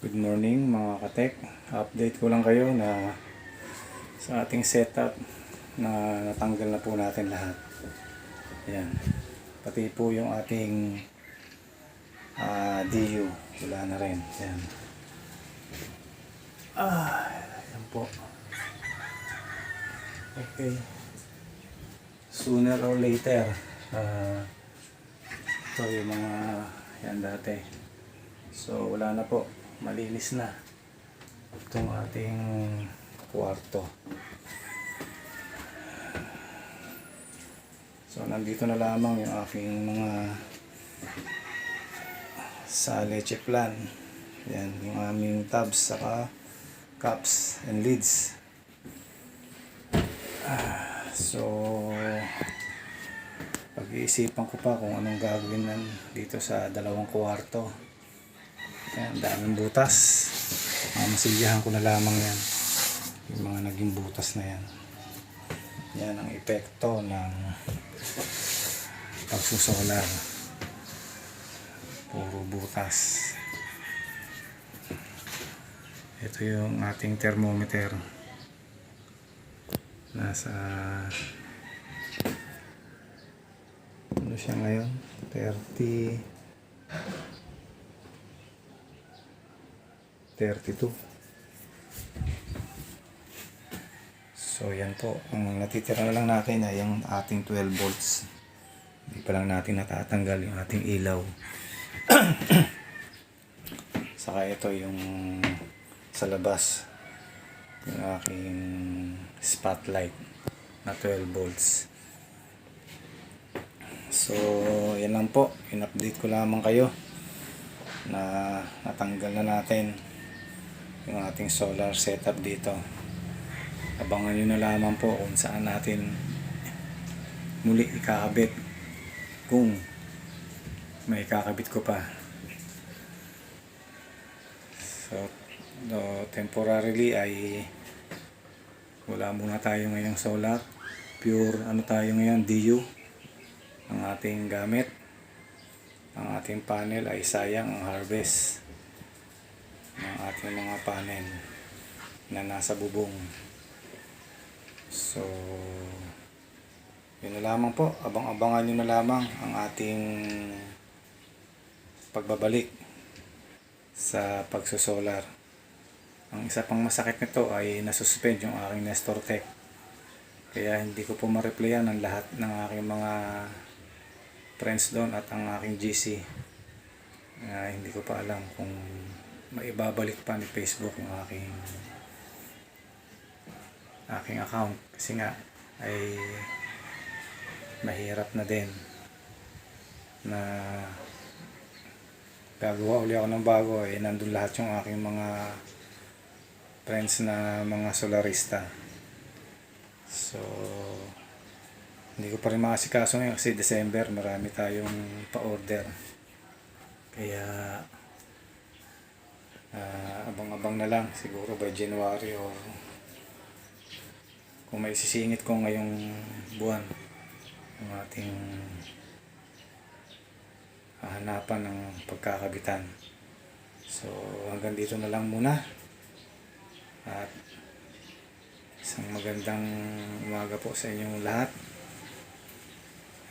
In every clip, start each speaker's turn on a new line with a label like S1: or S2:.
S1: Good morning mga katek. Update ko lang kayo na sa ating setup na natanggal na po natin lahat. Ayan. Pati po yung ating DU. Wala na rin. Ayan. Ayan po. Okay. Sooner or later. Ito yung mga yan dati. So wala na po. Malinis na itong ating kwarto. So nandito na lamang yung aking mga sa leche plan. Yan, yung aming tabs saka cups and lids. So pag-iisipan ko pa kung anong gagawin dito sa dalawang kwarto. Ayan, daming butas. Masilyahan ko na lamang yan. Yung mga naging butas na yan. Yan ang epekto ng pagsusolar. Puro butas. Ito yung ating thermometer. Nasa ano siya ngayon? 32. So yan po, ang natitira na lang natin ay yung ating 12 volts. Hindi pa lang natin natatanggal yung ating ilaw. Saka ito yung sa labas, yung aking spotlight na 12 volts. So yan lang po, in-update ko lamang kayo na natanggal na natin yung ating solar setup dito. Abangan nyo na lamang po kung saan natin muli ikakabit, kung may ikakabit ko pa. So temporarily ay wala muna tayo ngayong solar. Pure ano tayo ngayon, DU ang ating gamit. Ang ating panel ay sayang ang harvest ng ating mga panel na nasa bubong. So yun na lamang po, abangan nyo na lamang ang ating pagbabalik sa pagsosolar. Ang isa pang masakit nito ay nasuspend yung aking Nestor Tech, kaya hindi ko po ma-replyan ang lahat ng aking mga friends doon at ang aking GC. Hindi ko pa alam kung maibabalik pa ni Facebook yung aking account, kasi nga ay mahirap na din na gagawa uli ako ng bago. Nandun lahat yung aking mga friends na mga solarista. So hindi ko pa rin makasikaso ngayon kasi December, marami tayong pa-order. Kaya abang-abang na lang siguro by January, or kung may sisingit ko ngayong buwan ang ating hahanapan ng pagkakabitan. So hanggang dito na lang muna, at isang magandang umaga po sa inyong lahat,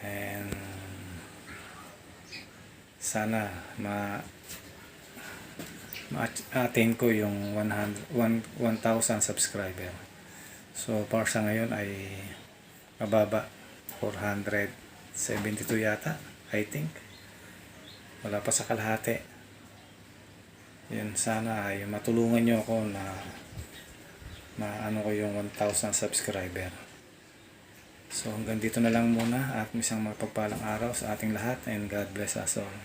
S1: and sana ma-attain ko yung 1,000 subscriber. So para sa ngayon ay mababa, 472 yata, I think. Wala pa sa kalahati. Yun, sana ay matulungan nyo ako na maano ko yung 1,000 subscriber. So hanggang dito na lang muna, at isang magpagpalang araw sa ating lahat, and God bless us all.